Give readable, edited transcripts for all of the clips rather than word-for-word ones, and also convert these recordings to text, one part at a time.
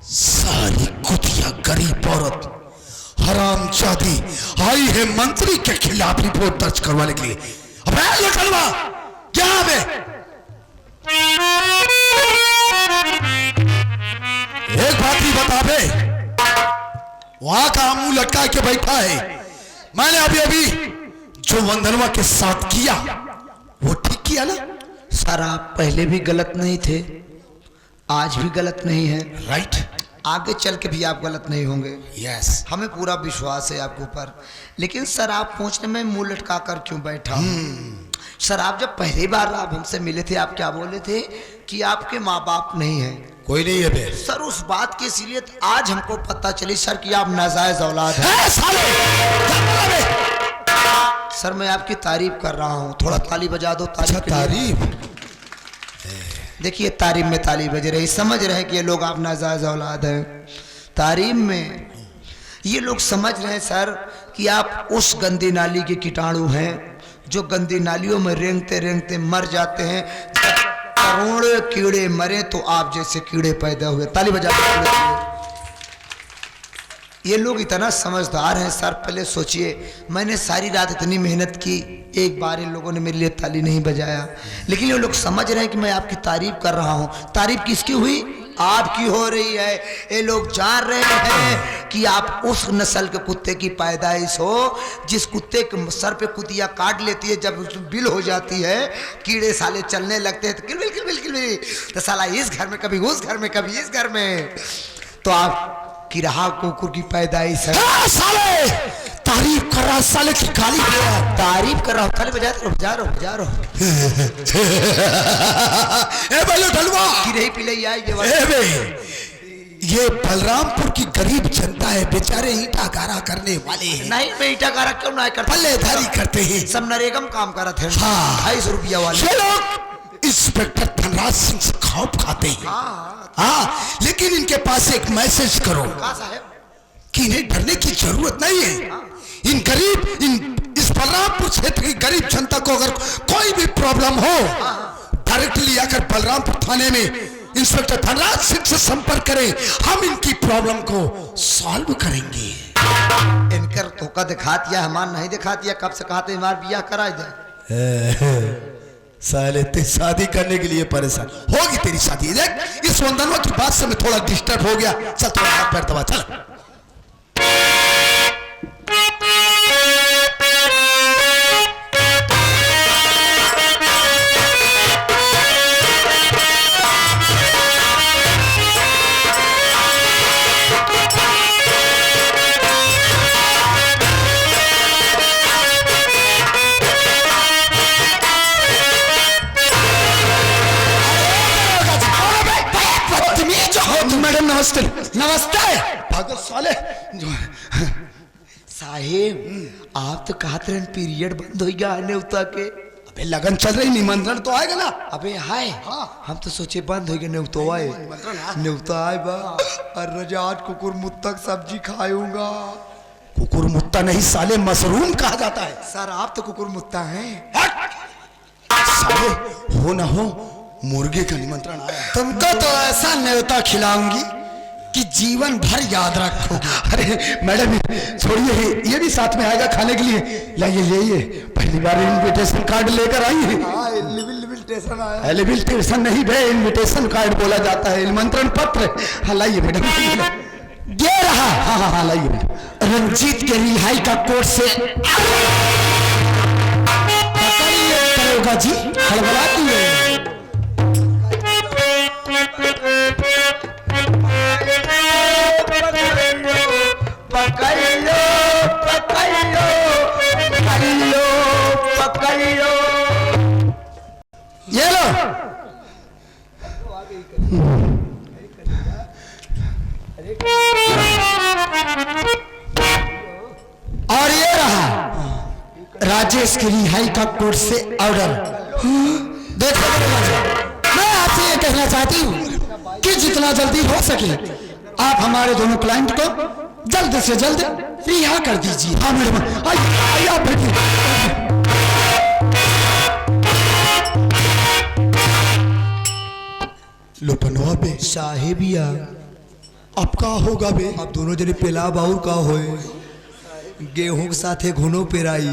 सारी कुतिया गरीब औरत हरामजादी आई है मंत्री के खिलाफ रिपोर्ट दर्ज करवाने के लिए। अबे लुटलवा क्या बे? एक बात ही बता बे, वहां का मुंह लटका के बैठा है। मैंने अभी अभी जो वंदनवा के साथ किया वो ठीक किया ना? सर आप पहले भी गलत नहीं थे, आज भी गलत नहीं है, राइट? आगे चल के भी आप गलत नहीं होंगे। यस, हमें पूरा विश्वास है आपके ऊपर। लेकिन सर आप पूछने में मुंह लटका कर क्यों बैठा? सर आप जब पहली बार आप हमसे मिले थे आप क्या बोले थे कि आपके माँ बाप नहीं है? कोई नहीं है बे। सर उस बात की असलियत आज हमको पता चली सर कि आप नाजायज औलाद हैं। सर मैं आपकी तारीफ कर रहा हूँ, थोड़ा ताली बजा दो। अच्छा तारीफ? देखिए तारीफ में ताली बज रही, समझ रहे हैं कि ये लोग आप नाजायज औलाद हैं। तारीफ में ये लोग समझ रहे हैं सर कि आप उस गंदी नाली के कीटाणु हैं जो गंदी नालियों में रेंगते रेंगते मर जाते हैं। करोड़ों कीड़े मरे तो आप जैसे कीड़े पैदा हुए। ताली बजा दो। ये लोग इतना समझदार हैं सर, पहले सोचिए मैंने सारी रात इतनी मेहनत की, एक बार इन लोगों ने मेरे लिए ताली नहीं बजाया। लेकिन ये लोग समझ रहे हैं कि मैं आपकी तारीफ कर रहा हूँ। तारीफ किसकी हुई? आपकी हो रही है। ये लोग जान रहे हैं कि आप उस नस्ल के कुत्ते की पैदाइश हो जिस कुत्ते के सर पे कुतिया काट लेती है, जब बिल हो जाती है कीड़े साले चलने लगते हैं तो किलबिल किलबिल किलबिल, तो साला इस घर में कभी उस घर में कभी इस घर में, तो आप कि रहा कुकुर की पैदाइश है। साले तारीफ कर रहा, साले की गाली दे रहा। तारीफ कर रहा हूँ, ताली बजा रहा बजा रहा बजा रहा। ए भाई ढलवा कि नहीं पिलाई ये बलरामपुर की गरीब जनता है, बेचारे ईंटा गारा करने वाले हैं। नहीं मैं ईंटा गारा क्यों ना करता, पल्लेदारी करते हैं, सब नरेगा में काम करते हैं। हाँ 250 रुपया वाले ये लोग इंस्पेक्टर धनराज सिंह से खौफ खाते हैं। हाँ, लेकिन इनके पास एक मैसेज करो कि इन्हें डरने की जरूरत नहीं है। इस बलरामपुर क्षेत्र की गरीब जनता को अगर कोई भी प्रॉब्लम हो डायरेक्टली आकर बलरामपुर थाने में इंस्पेक्टर धनराज सिंह से संपर्क करें, हम इनकी प्रॉब्लम को सॉल्व करेंगे। इनकर धोखा दिखा दिया, हमार नहीं दिखा दिया। कब से कहते हमार बियाह करा दे। साले ते शादी करने के लिए परेशान होगी तेरी शादी। देख इस वंदनवा की बात से मैं थोड़ा डिस्टर्ब हो गया। चल थोड़ा हाथ पैर दबा, चल। मैडम नमस्ते। नमस्ते भागो साले। साहेब आप तो कहते रहे पीरियड बंद हो गया न्योता के। अबे लगन चल रही, निमंत्रण तो आएगा ना। अबे हाय हाँ। हम तो सोचे बंद हो गया, न्योता आए न्योता आए बा। और रजा आज कुकुर मुत्तक सब्जी खाऊंगा। कुकुर मुत्ता नहीं साले, मशरूम कहा जाता है। सर आप तो कुकुर मुत्ता हैं। साले हो ना हो मुर्गे का निमंत्रण आया। तुमको तो ऐसा न्योता खिलाऊंगी कि जीवन भर याद रखोगे। अरे मैडम छोड़िए, ये भी साथ में आएगा खाने के लिए। लाइए पहली बार इनविटेशन कार्ड लेकर आई है। इनविटेशन आया। इनविटेशन नहीं बे, इनविटेशन कार्ड बोला जाता है, निमंत्रण पत्र। हाँ लाइए मैडम, ये रहा। हाँ लाइए मैडम। रंजीत के रिहाई का कोर्ट से करोगा जी, हड़बड़ा दिए। ये लो। और ये रहा राजेश की रिहाई का कोर्ट से ऑर्डर। देखो मैं आपसे ये कहना चाहती हूँ कि जितना जल्दी हो सके आप हमारे दोनों क्लाइंट को जल्द से जल्द रिहा कर दीजिए। हाँ मैडम आइए आप बैठिए। लुटनवा पे साहेबिया अब का होगा बे? अब दोनों जने पेला बाउर का होए, गेहूं के साथे घुनो पेराई,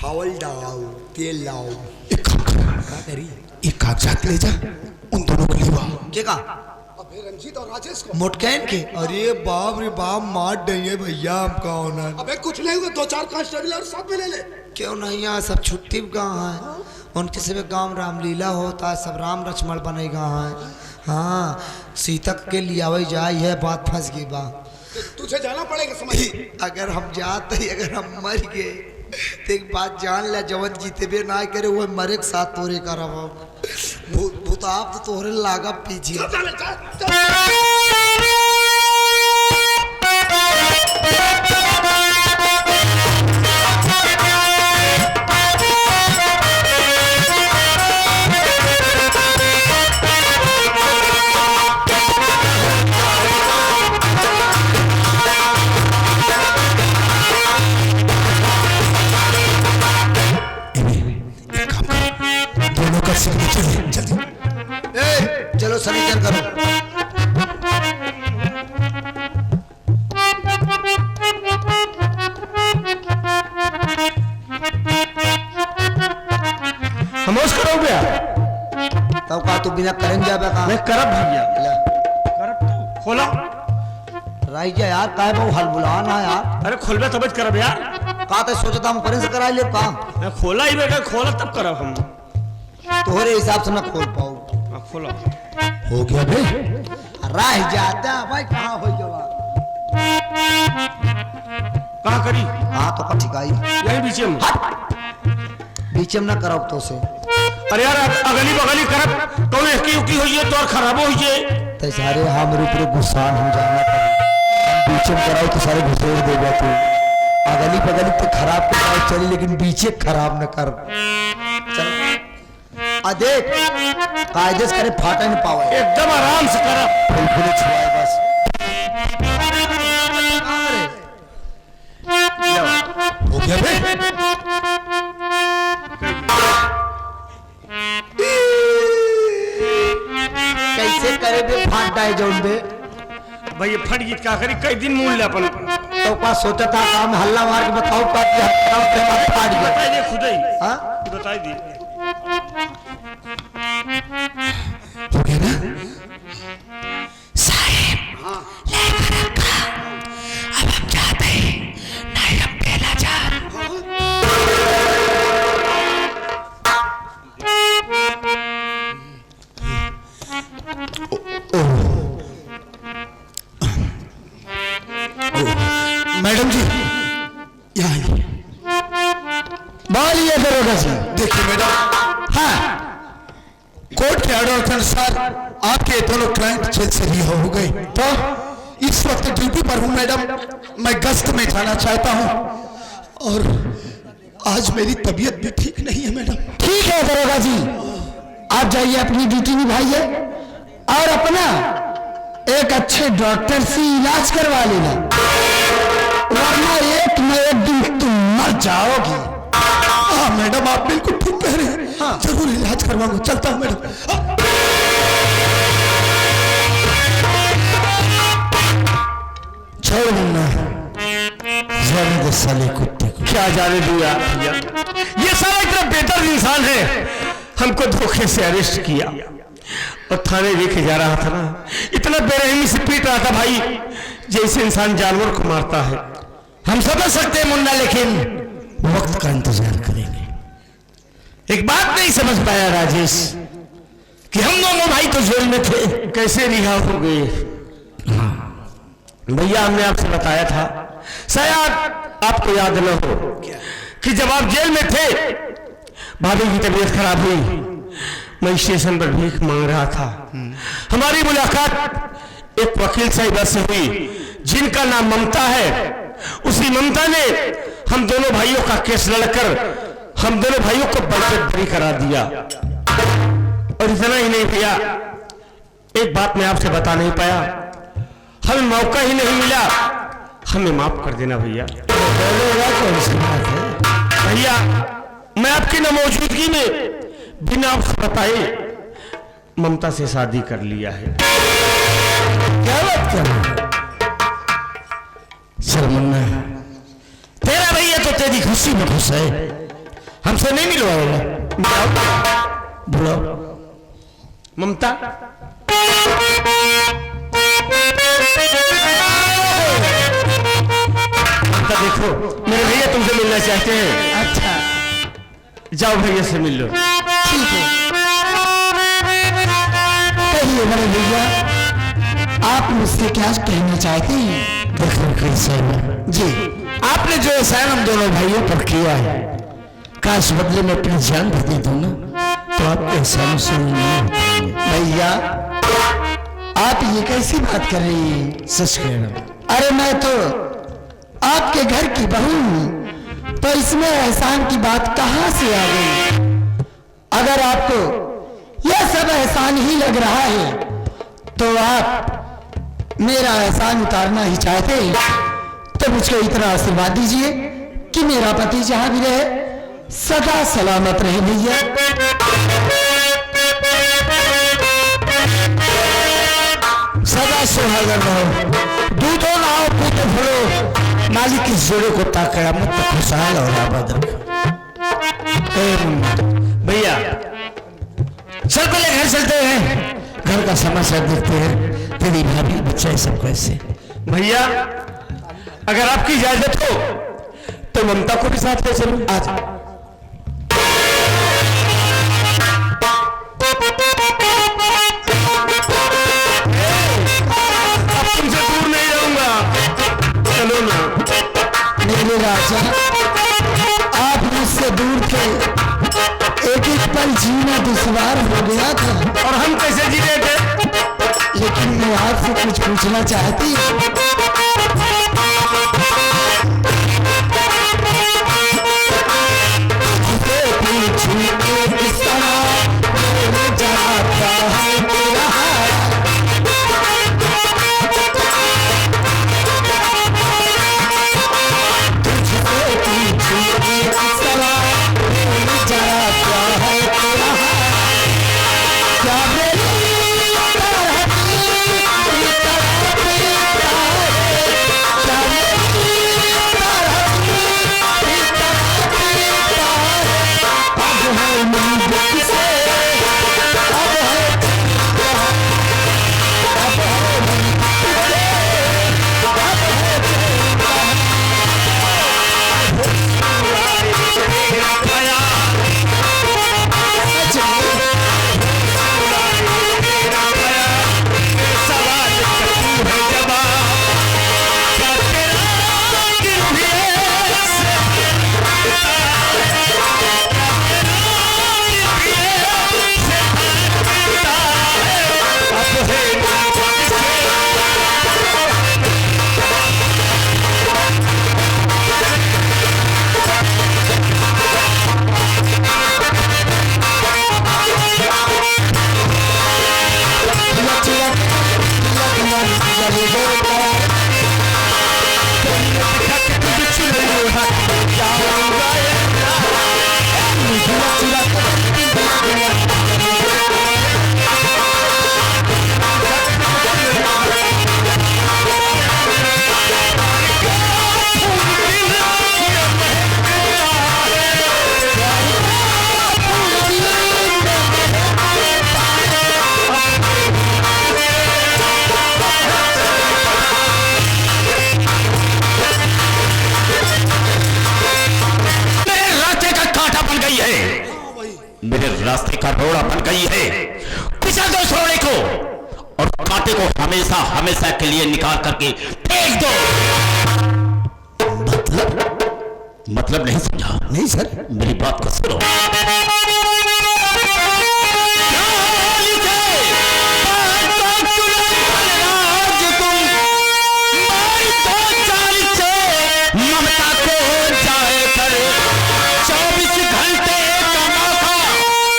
हवल डाओ, तेल लाओ। एक काम कर, का करी? एक कागजात ले जा, उन दोनों को लेवा। के का? अबे रंजीत और राजेश को। मोटकैन के? अरे बाप रे बाप, मार देंगे भैया हमका ऑनर। अबे कुछ नहीं होगा, 2-4 कांस्टेबल और साथ में ले ले। क्यों नहीं, यहाँ सब छुट्टी गाँव है, उनके सब गाँव रामलीला होता है, सब राम लक्ष्मण बने गाँव है। हाँ, सीतक के लिए आवे जाए, यह बात फंस गई बा। तुझे जाना पड़ेगा, समझ। अगर हम जाते, अगर हम मर गए तो एक बात जान ले, जवन जीते ना करे वो मरे के साथ तोरे करब। भूताप तो तोहरे लागा पीछे। चलो सनीचर करो। हमोश करो भैया। तब का तू बिना करन जाबे का? मैं करब भैया। करब तू खोला। राई जा यार, काहे बहु हल बुलाना यार। अरे खोलबे तब करब यार। का ते सोचता हम करे से करा ले काम। मैं खोला ही बेटा, खोला तब करब हम। तोहरे हिसाब से ना खोल पाऊ। खोला हो गया बे? रह जाता भाई, कहाँ हो जावा? कहाँ करी? हाँ तो का ठिकाई यही बीच में। बीच में ना करब तो से। अरे यार अगली बगली करब तो एक की होई है, तो खराब होई है। ते सारे हमरे ऊपर गुस्सा हम जाना हम बीच में कराओ तो सारे घुसेड़ देगा तू। अगली बगली तो खराब कराओ चली, लेकिन बीचे खराब न कर। चल आ देख, कायदे से करे, फाटा नहीं पावे, एकदम आराम से करब। फुल छुआए बस। हो गया बे? कैसे करे बे? फाट डाए जौन बे भाई फट गई का करी, कई दिन मूल ले अपन। तो का सोचा था काम हल्ला मार के बताओ का फाट गया। बताई दे खुद ही। हाँ बताई दी। हो गया ना साहेब? लेकर रखा, अब हम जाते हैं, नहीं हम पहला जा। मैडम जी यहाँ आइए। बोलिए दरोगा जी। देखिए मैडम, हाँ कोर्ट के ऑर्डर के अनुसार आपके दोनों क्लाइंट जेल से रिहा हो गए। तो इस वक्त ड्यूटी पर हूँ मैडम, मैं गश्त में जाना चाहता हूँ और आज मेरी तबीयत भी ठीक नहीं है मैडम। ठीक है दरोगा जी, आप जाइए अपनी ड्यूटी निभाइए और अपना एक अच्छे डॉक्टर से इलाज करवा लेना, वरना एक न एक दिन तुम मर जाओगी। हाँ मैडम, आप बिल्कुल ठीक कह रहे हैं। हाँ जरूर इलाज करवाऊंगा, चलता हूँ मैडम। छोड़ मुन्ना, जाने दे साले कुत्ते को। क्या जाने दो यार भैया, ये साला इतना बेहतर इंसान है, हमको धोखे से अरेस्ट किया और थाने लेके जा रहा था ना, इतना बेरहमी से पीट रहा था भाई, जैसे इंसान जानवर को मारता है। हम समझ सकते हैं मुन्ना, लेकिन वक्त का इंतजार करेंगे। एक बात नहीं समझ पाया राजेश कि हम दोनों भाई तो जेल में थे, कैसे रिहा हो गए। भैया हमने आपसे बताया था, शायद आपको याद न हो कि जब आप जेल में थे, भाभी की तबीयत खराब हुई, मैं स्टेशन पर भीख मांग रहा था। हमारी मुलाकात एक वकील साहिबा से हुई जिनका नाम ममता है। उसी ममता ने हम दोनों भाइयों का केस लड़कर हम दोनों भाइयों को बरी करा दिया। और इतना ही नहीं भैया, एक बात मैं आपसे बता नहीं पाया, हमें मौका ही नहीं मिला, हमें माफ कर देना भैया। भैया मैं आपकी न मौजूदगी में बिना आपसे बताए ममता से शादी कर लिया है। क्या बात कर रहे हो? सर मुन्ना, तेरा भैया तो तेरी खुशी में खुश है, हमसे नहीं मिलवाएगा। बुलाओ ममता, ममता देखो, मेरे भैया तुमसे मिलना चाहते हैं। अच्छा जाओ भैया से मिल लो। ठीक है, कहिए मेरे भैया, आप मुझसे क्या कहना चाहते हैं? देखो कैसे जी, आपने जो एहसान हम दोनों भाइयों पर किया है, काश बदले में अपनी जान भी दे दो ना, तो आप एहसान से नहीं भैया। आप ये कैसी बात कर रही हैं? सच कह रहा हूं। अरे मैं तो आपके घर की बहू हूं, तो इसमें एहसान की बात कहां से आ गई? अगर आपको यह सब एहसान ही लग रहा है, तो आप मेरा एहसान उतारना ही चाहते हैं, तो मुझको इतना आशीर्वाद दीजिए कि मेरा पति जहां भी रहे सदा सलामत रहे भैया। सदा सुहागन रहो, दूधो लाओ पूतो फलो, मालिक की जोड़े को ताकया मत तो खुशहाल और आबाद रखो। भैया चल पहले घर चलते हैं, घर का समाचार देखते हैं, तेरी भाभी बच्चा सब कैसे। भैया, अगर आपकी इजाजत हो तो ममता को भी साथ ले चलो। आज अब तुमसे दूर नहीं रहूंगा, चलो ना। मेरे राजा, आप मुझसे दूर थे, एक एक पल जीना दुश्वार हो गया था, और हम कैसे जी रहे थे? लेकिन मैं आपसे कुछ पूछना चाहती हूँ। किस तरह जाता है तेरा मेरे रास्ते का रोड़ा बन गई है। कुचल दो रोड़े को और कांटे को हमेशा हमेशा के लिए निकाल करके फेंक दो। मतलब नहीं समझा? नहीं सर, मेरी बात को सुनो। ममता को जाए कर 24 घंटे का मौका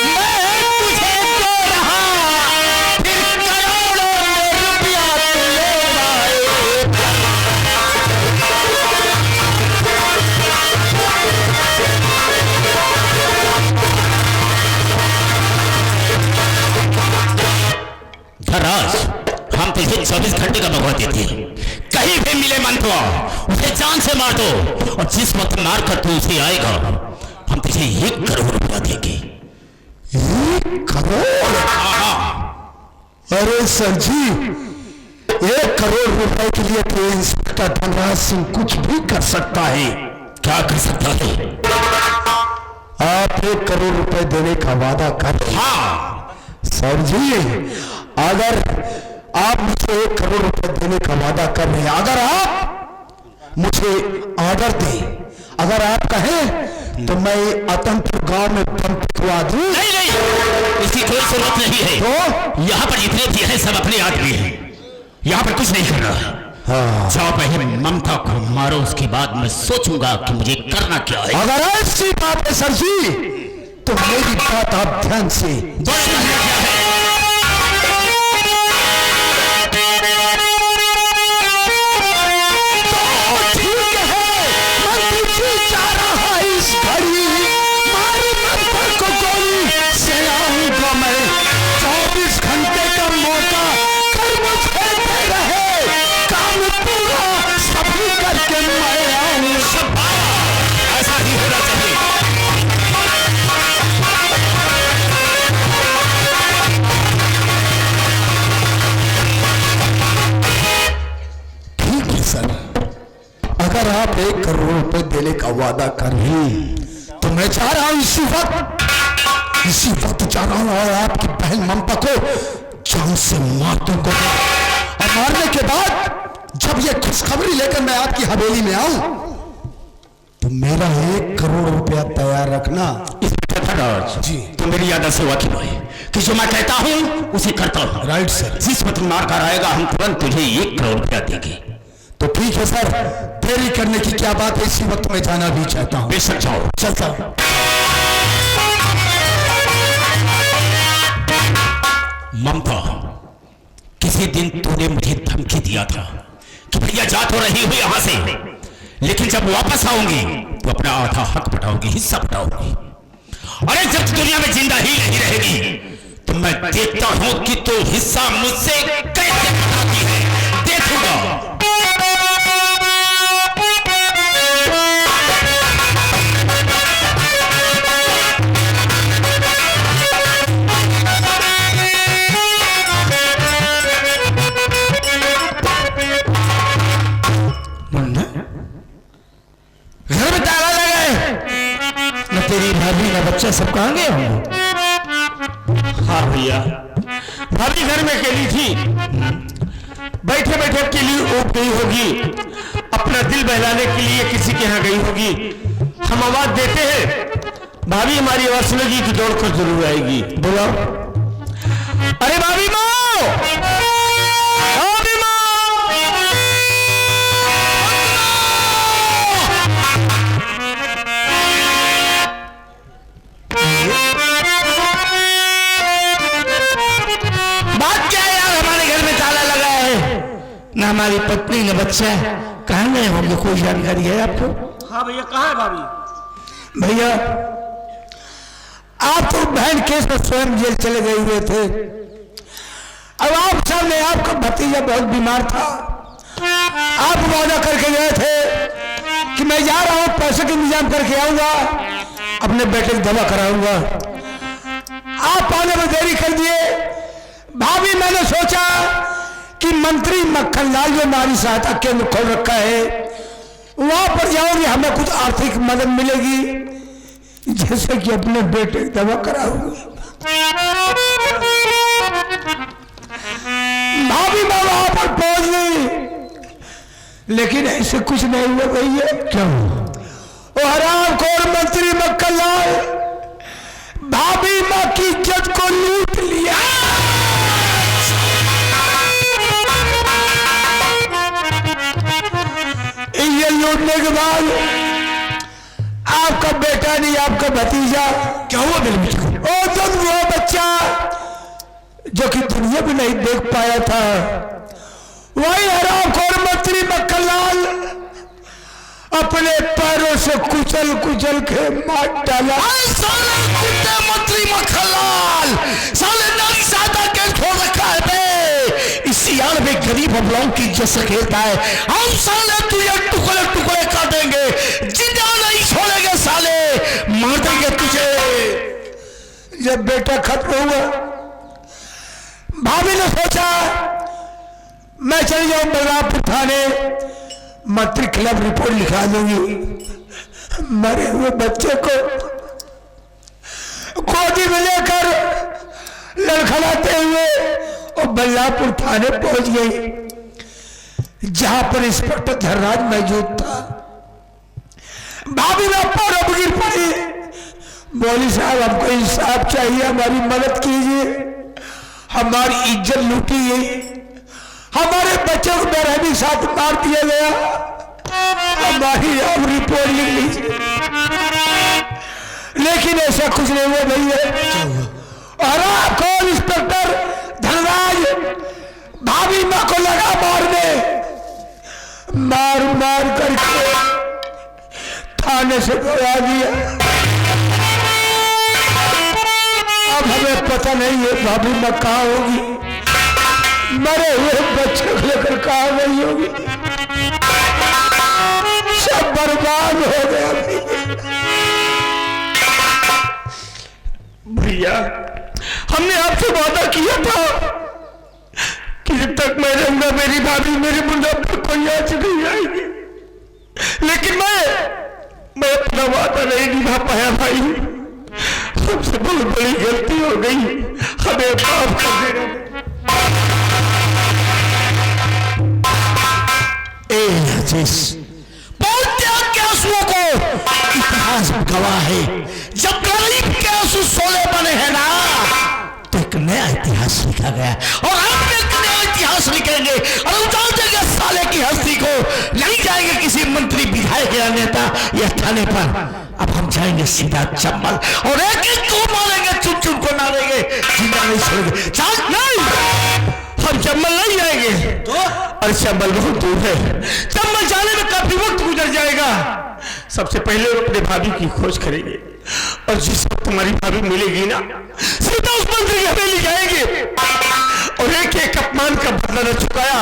मैं तुझे दे रहा, फिर करोड़ों में रुपया तू ले आए। हम तुझे 24 घंटे का मौका देते हैं। कहीं भी मिले मंतवा उसे जान से मार दो, और जिस वक्त मार कर तू उसे आएगा हम तुझे 1 करोड़ रुपया देंगे। 1 करोड़? अरे सर जी, 1 करोड़ रुपए के लिए तो इंस्पेक्टर धनराज सिंह कुछ भी कर सकता है। क्या कर सकता है? आप 1 करोड़ रुपए देने का वादा कर। हाँ सर जी, अगर आप मुझे 1 करोड़ रुपए देने का वादा कर रहे हैं, अगर आप मुझे ऑर्डर दें, अगर आप कहें तो मैं अतनपुर गांव में बम पिटवा दूं। नहीं नहीं, इसकी कोई जरूरत नहीं है। तो यहाँ पर जितने भी हैं सब अपने आदमी हैं, यहाँ पर कुछ नहीं करना है। हाँ। जाओ पहले ममता को मारो, उसके बाद मैं सोचूंगा कि मुझे करना क्या है। अगर ऐसी बात है सर जी, तो मेरी बात आप ध्यान से अगर आप 1 करोड़ रुपए देने का वादा कर रही, तो मैं चाह रहा हूं इसी वक्त चाह रहा हूं और आपकी बहन ममता को जान से मार दूंगा। और मारने के बाद जब ये खुशखबरी लेकर मैं आपकी हवेली में आऊं, तो मेरा 1 करोड़ रुपया तैयार रखना। जी, तो मेरी आदत से वाकिफ है कि जो मैं कहता हूं उसे करता हूं। Right sir. जिस वक्त मार कर आएगा हम तुरंत तुझे 1 करोड़ रुपया देंगे। तो ठीक है सर, देरी करने की क्या बात है, इसी वक्त मैं जाना भी चाहता हूँ। बेशक जाओ। चलता हूँ। ममता, किसी दिन तूने मुझे धमकी दिया था कि भैया जा तो रही हुई यहां से, लेकिन जब वापस आऊंगी तो अपना आधा हक बटाऊंगी, हिस्सा बटाऊंगी। अरे जब दुनिया में जिंदा ही नहीं रहेगी तो मैं देखता हूं कि तू हिस्सा मुझसे कैसे बटाती है, देखूंगा। घर में ताला लगा है, न तेरी भाभी न बच्चा सब कहाँ गए होंगे? हाँ भैया, भाभी घर में अकेली थी, बैठे बैठे अकेली उठ गई होगी, अपना दिल बहलाने के लिए किसी के यहाँ गई होगी। हम आवाज देते हैं, भाभी हमारी आवाज सुनेगी तो दौड़ कर जरूर आएगी। बुलाओ। अरे भाभी माँ, भाभी माँ, बात क्या है यार? हमारे घर में ताला लगा है, न हमारी पत्नी न बच्चा, कहाँ गए होंगे? कोई जानकारी है आपको? हाँ भैया, कहाँ है भाभी? भैया आप तो बहन केस में स्वयं जेल चले गए हुए थे। अब आप सामने आपका भतीजा बहुत बीमार था, आप वादा करके गए थे कि मैं जा रहा हूं, पैसे का इंतजाम करके आऊंगा, अपने बेटे की दवा कराऊंगा। आप आने में देरी कर दिए। भाभी, मैंने सोचा कि मंत्री मक्खनलाल जो नारी सहायता केंद्र खोल रखा है, वहां पर जाओगे, हमें कुछ आर्थिक मदद मिलेगी, जैसे कि अपने बेटे की दवा कराऊंगी। भाभी मैं वहां पर पहुंच गई, लेकिन ऐसे कुछ नहीं हुआ भैया। क्यों? वो हरामखोर मंत्री मक्खनलाल भाभी माँ की इज्जत को लूट लिया। ये लूटने के बाद आपका बेटा नहीं, आपका भतीजा क्या हुआ मेरे बेटे को? ओ जब वो बच्चा जो कि दुनिया भी नहीं देख पाया था, वही हरामखोर मंत्री मक्खनलाल अपने पैरों से कुचल कुचल के मार डाला। साले कुत्ते मंत्री मक्खनलाल, साले नारी सहायता केंद्र खोल रखा है बे, इसी सियाड़ में गरीब अबलाओं की इज्जत से खेलता है। हम साले तुझे टुकड़े टुकड़े काटेंगे, जिंदा नहीं छोड़ेंगे साले, मार देंगे तुझे। जब बेटा खत्म हुआ, भाभी ने सोचा मैं चल जाऊं बलरामपुर थाने, मंत्री खिलाफ रिपोर्ट लिखा दूंगी। मरे हुए बच्चे को गोदी में लेकर लड़खड़ाते हुए और बलरामपुर थाने पहुंच गई, जहां पर इंस्पेक्टर धनराज मौजूद था। भाभी में पैरों पर गिर पड़ी, मौलवी साहब हमको इंसाफ चाहिए, हमारी मदद कीजिए, हमारी इज्जत लूटी गई, हमारे बच्चों को बेरहमी साथ मार दिया गया, हमारी आप रिपोर्ट लिख लीजिए। लेकिन ऐसा कुछ नहीं हुआ भैया। और आपको इंस्पेक्टर धनराज भाभी मां को लगा मारने, मार मार करके थाने से दौड़ा दिया। अब हमें पता नहीं है भाभी मां कहाँ होगी, मरे हुए बच्चे को लेकर कहाँ गई होगी, सब बर्बाद हो गया। भैया हमने आपसे वादा किया था कि जब तक मैं रहूंगा मेरी भाभी मेरे मुंडा पर कोई आंच नहीं आएगी, लेकिन मैं अपना वादा नहीं निभा पाया भाई। हमसे बहुत बड़ी गलती हो गई, हमें माफ कर देना। बहुत त्याग के आंसुओं को इतिहास गवाह है। जब गरीब के आंसू सोले बने हैं ना, तो एक नया इतिहास लिखा गया, और हम एक नया इतिहास लिखेंगे और उतार देंगे साले की हस्ती को। नहीं जाएंगे किसी मंत्री विधायक या नेता या थाने पर, अब हम जाएंगे सीधा चंबल और एक एक को मारेंगे, चुन चुन को मारेंगे, जिंदा नहीं छोड़ेंगे। चल नहीं, हम चंबल नहीं जाएंगे तो, और चंबल बहुत दूर है, चंबल जाने में काफी वक्त गुजर जाएगा। सबसे पहले अपने भाभी की खोज करेंगे, और जिस वक्त तुम्हारी भाभी मिलेगी ना, सीधा उस मंत्री की हवेली जाएंगे, और एक एक अपमान का बदला न चुकाया